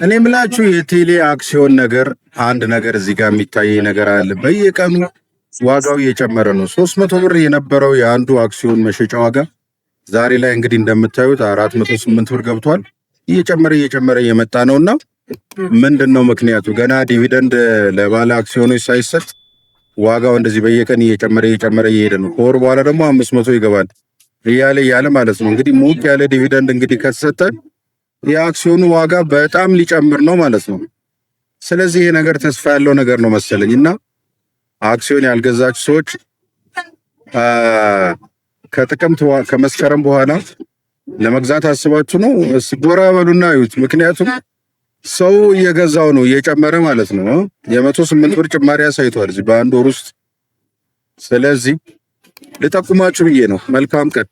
እኔ ምላችሁ የቴሌ አክሲዮን ነገር አንድ ነገር እዚህ ጋር የሚታይ ነገር አለ። በየቀኑ ዋጋው እየጨመረ ነው። 300 ብር የነበረው የአንዱ አክሲዮን መሸጫ ዋጋ ዛሬ ላይ እንግዲህ እንደምታዩት 408 ብር ገብቷል። እየጨመረ እየመጣ ነውና ምንድነው ምክንያቱ? ገና ዲቪደንድ ለባለ አክሲዮኖች ሳይሰጥ ዋጋው እንደዚህ በየቀን እየጨመረ እየሄደ ነው። ከወር በኋላ ደግሞ 500 ይገባል እያለ ማለት ነው። እንግዲህ ሞቅ ያለ ዲቪደንድ እንግዲህ ከተሰጠ የአክሲዮኑ ዋጋ በጣም ሊጨምር ነው ማለት ነው። ስለዚህ ይሄ ነገር ተስፋ ያለው ነገር ነው መሰለኝና አክሲዮን ያልገዛችሁ ሰዎች ከመስከረም በኋላ ለመግዛት አስባችሁ ነው ጎራ በሉና እዩት። ምክንያቱም ሰው እየገዛው ነው እየጨመረ ማለት ነው። የ108 ብር ጭማሪ አሳይቷል እዚህ በአንድ ወር ውስጥ። ስለዚህ ልጠቁማችሁ ብዬ ነው። መልካም ቀን።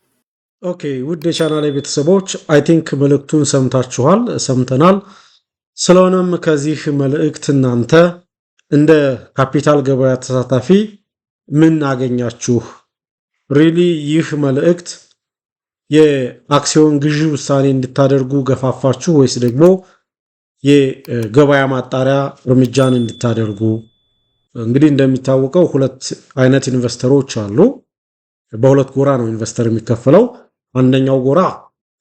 ኦኬ ውድ የቻናሌ ቤተሰቦች አይ ቲንክ መልእክቱን ሰምተናል። ስለሆነም ከዚህ መልእክት እናንተ እንደ ካፒታል ገበያ ተሳታፊ ምን አገኛችሁ? ሪሊ ይህ መልእክት የአክሲዮን ግዢ ውሳኔ እንድታደርጉ ገፋፋችሁ ወይስ ደግሞ የገበያ ማጣሪያ እርምጃን እንድታደርጉ? እንግዲህ እንደሚታወቀው ሁለት አይነት ኢንቨስተሮች አሉ። በሁለት ጎራ ነው ኢንቨስተር የሚከፈለው። አንደኛው ጎራ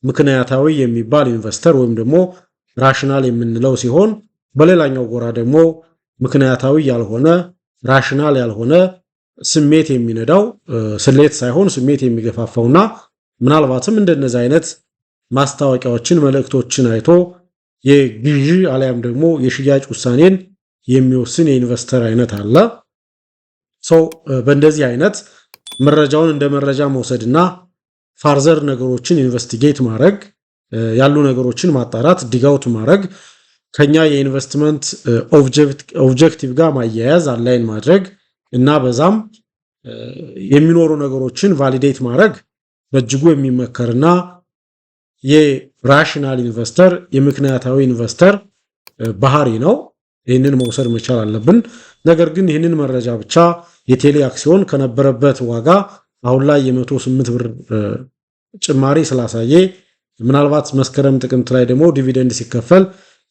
ምክንያታዊ የሚባል ኢንቨስተር ወይም ደግሞ ራሽናል የምንለው ሲሆን በሌላኛው ጎራ ደግሞ ምክንያታዊ ያልሆነ ራሽናል ያልሆነ ስሜት የሚነዳው ስሌት ሳይሆን ስሜት የሚገፋፋውና ምናልባትም እንደነዚህ አይነት ማስታወቂያዎችን መልእክቶችን አይቶ የግዢ አሊያም ደግሞ የሽያጭ ውሳኔን የሚወስን የኢንቨስተር አይነት አለ። በእንደዚህ አይነት መረጃውን እንደ መረጃ መውሰድና ፋርዘር ነገሮችን ኢንቨስቲጌት ማድረግ ያሉ ነገሮችን ማጣራት ዲጋውት ማድረግ ከኛ የኢንቨስትመንት ኦብጀክቲቭ ጋር ማያያዝ አላይን ማድረግ እና በዛም የሚኖሩ ነገሮችን ቫሊዴት ማድረግ በእጅጉ የሚመከርና የራሽናል ኢንቨስተር የምክንያታዊ ኢንቨስተር ባህሪ ነው። ይህንን መውሰድ መቻል አለብን። ነገር ግን ይህንን መረጃ ብቻ የቴሌ አክሲዮን ከነበረበት ዋጋ አሁን ላይ የ108 ብር ጭማሪ ስላሳየ ምናልባት መስከረም ጥቅምት ላይ ደግሞ ዲቪደንድ ሲከፈል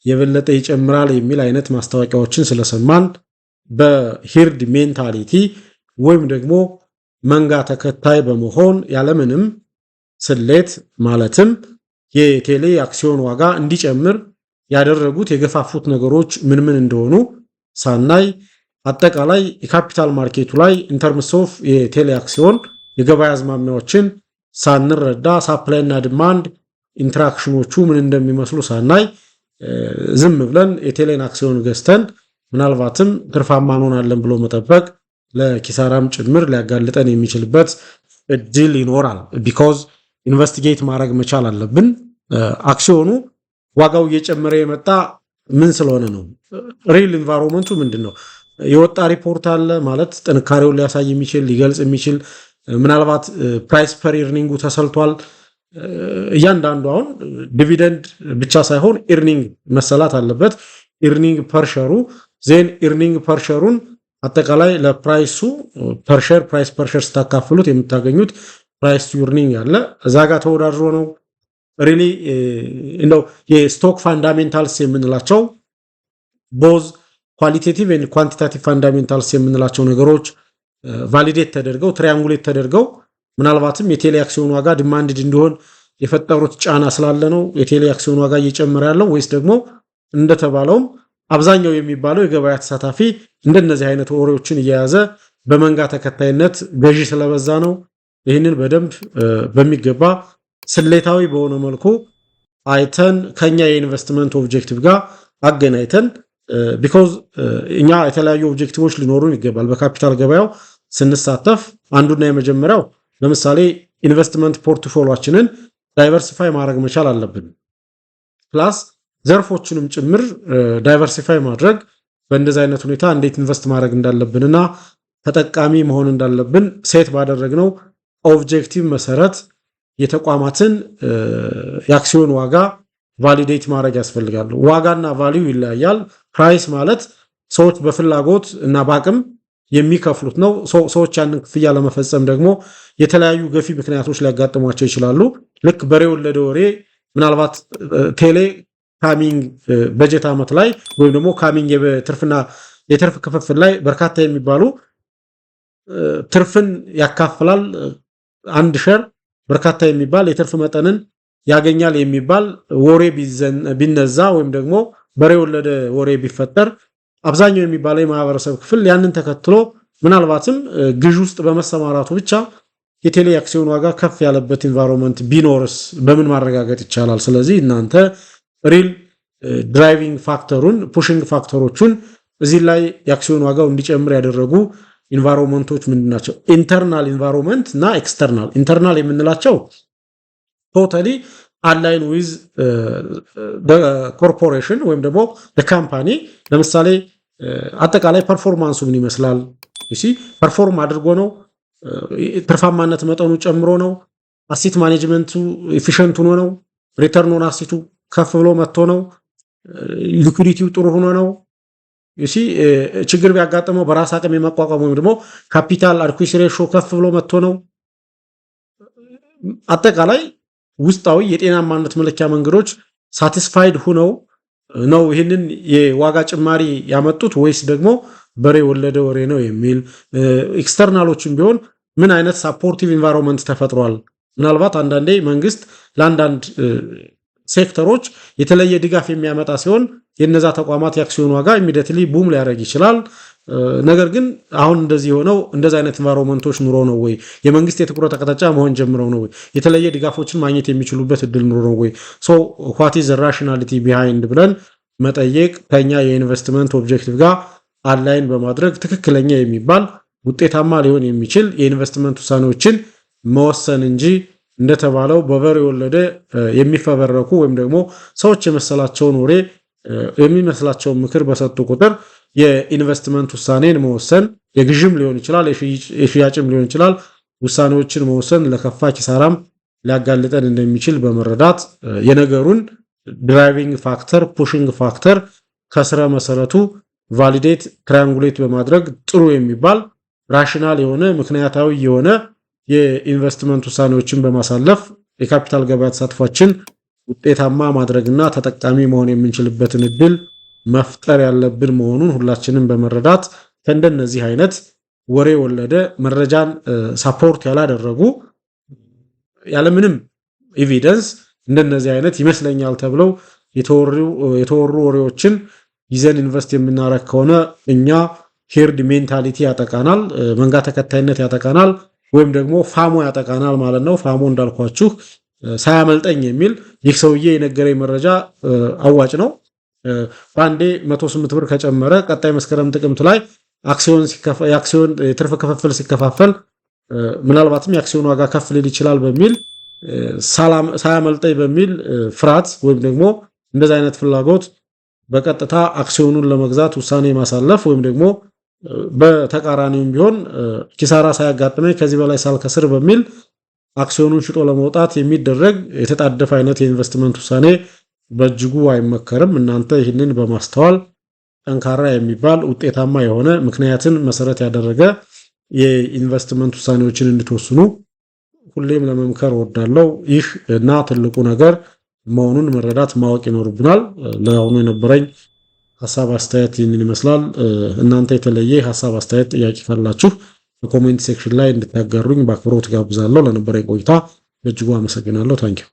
የበለጠ ይጨምራል የሚል አይነት ማስታወቂያዎችን ስለሰማን በሂርድ ሜንታሊቲ ወይም ደግሞ መንጋ ተከታይ በመሆን ያለምንም ስሌት ማለትም የቴሌ አክሲዮን ዋጋ እንዲጨምር ያደረጉት የገፋፉት ነገሮች ምን እንደሆኑ ሳናይ አጠቃላይ የካፒታል ማርኬቱ ላይ ኢንተርምስ ኦፍ የቴሌ አክሲዮን የገበያ አዝማሚያዎችን ሳንረዳ ሳፕላይ እና ዲማንድ ኢንተራክሽኖቹ ምን እንደሚመስሉ ሳናይ ዝም ብለን የቴሌን አክሲዮን ገዝተን ምናልባትም ትርፋማ እንሆናለን ብሎ መጠበቅ ለኪሳራም ጭምር ሊያጋልጠን የሚችልበት እድል ይኖራል። ቢኮዝ ኢንቨስቲጌት ማድረግ መቻል አለብን። አክሲዮኑ ዋጋው እየጨመረ የመጣ ምን ስለሆነ ነው? ሪል ኢንቫይሮንመንቱ ምንድነው? የወጣ ሪፖርት አለ ማለት ጥንካሬውን ሊያሳይ የሚችል ሊገልጽ የሚችል ምናልባት ፕራይስ ፐር ኢርኒንጉ ተሰልቷል። እያንዳንዱ አሁን ዲቪደንድ ብቻ ሳይሆን ኢርኒንግ መሰላት አለበት። ኢርኒንግ ፐርሸሩ ዜን ኢርኒንግ ፐርሸሩን አጠቃላይ ለፕራይሱ ፐርሸር ፕራይስ ፐርሸር ስታካፍሉት የምታገኙት ፕራይስ ቱ ኢርኒንግ አለ። እዛ ጋር ተወዳድሮ ነው ሪሊ እንደው የስቶክ ፋንዳሜንታልስ የምንላቸው ቦዝ ኳሊቴቲቭ ኤንድ ኳንቲታቲቭ ፋንዳሜንታልስ የምንላቸው ነገሮች ቫሊዴት ተደርገው ትራያንጉሌት ተደርገው ምናልባትም የቴሌ አክሲዮን ዋጋ ዲማንድድ እንዲሆን የፈጠሩት ጫና ስላለ ነው የቴሌ አክሲዮን ዋጋ እየጨመረ ያለው ወይስ ደግሞ እንደተባለውም አብዛኛው የሚባለው የገበያ ተሳታፊ እንደነዚህ አይነት ወሬዎችን እየያዘ በመንጋ ተከታይነት ገዢ ስለበዛ ነው? ይህንን በደንብ በሚገባ ስሌታዊ በሆነ መልኩ አይተን ከኛ የኢንቨስትመንት ኦብጀክቲቭ ጋር አገናኝተን ቢኮዝ እኛ የተለያዩ ኦብጀክቲቮች ሊኖሩን ይገባል። በካፒታል ገበያው ስንሳተፍ አንዱና የመጀመሪያው ለምሳሌ ኢንቨስትመንት ፖርትፎሊዮአችንን ዳይቨርሲፋይ ማድረግ መቻል አለብን። ፕላስ ዘርፎችንም ጭምር ዳይቨርሲፋይ ማድረግ በእንደዚህ አይነት ሁኔታ እንዴት ኢንቨስት ማድረግ እንዳለብንና ተጠቃሚ መሆን እንዳለብን ሴት ባደረግነው ኦብጀክቲቭ መሰረት የተቋማትን የአክሲዮን ዋጋ ቫሊዴት ማድረግ ያስፈልጋል። ዋጋና ቫልዩ ይለያያል። ፕራይስ ማለት ሰዎች በፍላጎት እና በአቅም የሚከፍሉት ነው። ሰዎች ያንን ክፍያ ለመፈጸም ደግሞ የተለያዩ ገፊ ምክንያቶች ሊያጋጥሟቸው ይችላሉ። ልክ በሬ ወለደ ወሬ ምናልባት ቴሌ ካሚንግ በጀት ዓመት ላይ ወይም ደግሞ ካሚንግ የትርፍ ክፍፍል ላይ በርካታ የሚባሉ ትርፍን ያካፍላል። አንድ ሼር በርካታ የሚባል የትርፍ መጠንን ያገኛል የሚባል ወሬ ቢነዛ ወይም ደግሞ በሬ ወለደ ወሬ ቢፈጠር አብዛኛው የሚባለው የማህበረሰብ ክፍል ያንን ተከትሎ ምናልባትም ግዥ ውስጥ በመሰማራቱ ብቻ የቴሌ አክሲዮን ዋጋ ከፍ ያለበት ኢንቫይሮንመንት ቢኖርስ በምን ማረጋገጥ ይቻላል? ስለዚህ እናንተ ሪል ድራይቪንግ ፋክተሩን ፑሽንግ ፋክተሮቹን እዚህ ላይ የአክሲዮን ዋጋው እንዲጨምር ያደረጉ ኢንቫይሮንመንቶች ምንድናቸው? ኢንተርናል ኢንቫይሮንመንት እና ኤክስተርናል። ኢንተርናል የምንላቸው ቶታሊ አላይን ዊዝ ኮርፖሬሽን ወይም ደግሞ ካምፓኒ። ለምሳሌ አጠቃላይ ፐርፎርማንሱ ምን ይመስላል? ፐርፎርም አድርጎ ነው? ትርፋማነት መጠኑ ጨምሮ ነው? አሴት ማኔጅመንቱ ኤፊሽንት ሆኖ ነው? ሪተርን ኦን አሴቱ ከፍ ብሎ መጥቶ ነው? ሊኩዊዲቲው ጥሩ ሆኖ ነው? ችግር ቢያጋጥመው በራስ አቅም የመቋቋም ወይም ደግሞ ካፒታል አድኩዊሲ ሬሾ ከፍ ብሎ መጥቶ ነው? አጠቃላይ ውስጣዊ የጤናማነት መለኪያ መንገዶች ሳቲስፋይድ ሆነው ነው ይህንን የዋጋ ጭማሪ ያመጡት ወይስ ደግሞ በሬ ወለደ ወሬ ነው የሚል። ኤክስተርናሎችም ቢሆን ምን አይነት ሳፖርቲቭ ኢንቫይሮንመንት ተፈጥሯል? ምናልባት አንዳንዴ መንግስት ለአንዳንድ ሴክተሮች የተለየ ድጋፍ የሚያመጣ ሲሆን የነዛ ተቋማት የአክሲዮን ዋጋ ኢሚዲየትሊ ቡም ሊያደርግ ይችላል። ነገር ግን አሁን እንደዚህ ሆነው እንደዚህ አይነት ኢንቫይሮንመንቶች ኑሮ ነው ወይ? የመንግስት የትኩረት አቅጣጫ መሆን ጀምረው ነው ወይ? የተለየ ድጋፎችን ማግኘት የሚችሉበት እድል ኑሮ ነው ወይ? ሶ what is the rationality behind ብለን መጠየቅ ከኛ የኢንቨስትመንት ኦብጀክቲቭ ጋር አላይን በማድረግ ትክክለኛ የሚባል ውጤታማ ሊሆን የሚችል የኢንቨስትመንት ውሳኔዎችን መወሰን እንጂ እንደተባለው በበሬ ወለደ የሚፈበረኩ ወይም ደግሞ ሰዎች የመሰላቸውን ወሬ የሚመስላቸውን ምክር በሰጡ ቁጥር የኢንቨስትመንት ውሳኔን መወሰን የግዥም ሊሆን ይችላል፣ የሽያጭም ሊሆን ይችላል። ውሳኔዎችን መወሰን ለከፋ ኪሳራም ሊያጋልጠን እንደሚችል በመረዳት የነገሩን ድራይቪንግ ፋክተር ፑሽንግ ፋክተር ከስረ መሰረቱ ቫሊዴት ትራያንጉሌት በማድረግ ጥሩ የሚባል ራሽናል የሆነ ምክንያታዊ የሆነ የኢንቨስትመንት ውሳኔዎችን በማሳለፍ የካፒታል ገበያ ተሳትፏችን ውጤታማ ማድረግና ተጠቃሚ መሆን የምንችልበትን እድል መፍጠር ያለብን መሆኑን ሁላችንም በመረዳት ከእንደነዚህ አይነት ወሬ ወለደ መረጃን ሳፖርት ያላደረጉ ያለምንም ኤቪደንስ እንደነዚህ አይነት ይመስለኛል ተብለው የተወሩ ወሬዎችን ይዘን ኢንቨስት የምናረግ ከሆነ እኛ ሄርድ ሜንታሊቲ ያጠቃናል፣ መንጋ ተከታይነት ያጠቃናል፣ ወይም ደግሞ ፋሞ ያጠቃናል ማለት ነው። ፋሞ እንዳልኳችሁ ሳያመልጠኝ የሚል ይህ ሰውዬ የነገረኝ መረጃ አዋጭ ነው፣ ባንዴ 108 ብር ከጨመረ ቀጣይ መስከረም ጥቅምት ላይ የአክሲዮን የትርፍ ክፍፍል ሲከፋፈል ምናልባትም የአክሲዮን ዋጋ ከፍ ሊል ይችላል በሚል ሳያመልጠኝ በሚል ፍርሃት ወይም ደግሞ እንደዛ አይነት ፍላጎት በቀጥታ አክሲዮኑን ለመግዛት ውሳኔ ማሳለፍ ወይም ደግሞ በተቃራኒውም ቢሆን ኪሳራ ሳያጋጥመኝ ከዚህ በላይ ሳልከስር በሚል አክሲዮኑን ሽጦ ለመውጣት የሚደረግ የተጣደፈ አይነት የኢንቨስትመንት ውሳኔ በእጅጉ አይመከርም። እናንተ ይህንን በማስተዋል ጠንካራ የሚባል ውጤታማ የሆነ ምክንያትን መሰረት ያደረገ የኢንቨስትመንት ውሳኔዎችን እንድትወስኑ ሁሌም ለመምከር እወዳለሁ። ይህ እና ትልቁ ነገር መሆኑን መረዳት ማወቅ ይኖርብናል። ለአሁኑ የነበረኝ ሐሳብ አስተያየት ይህንን ይመስላል። እናንተ የተለየ ሐሳብ አስተያየት ጥያቄ ካላችሁ በኮሜንት ሴክሽን ላይ እንድታጋሩኝ በአክብሮት ጋብዛለሁ። ለነበረኝ ቆይታ በእጅጉ አመሰግናለሁ። ታንኪዩ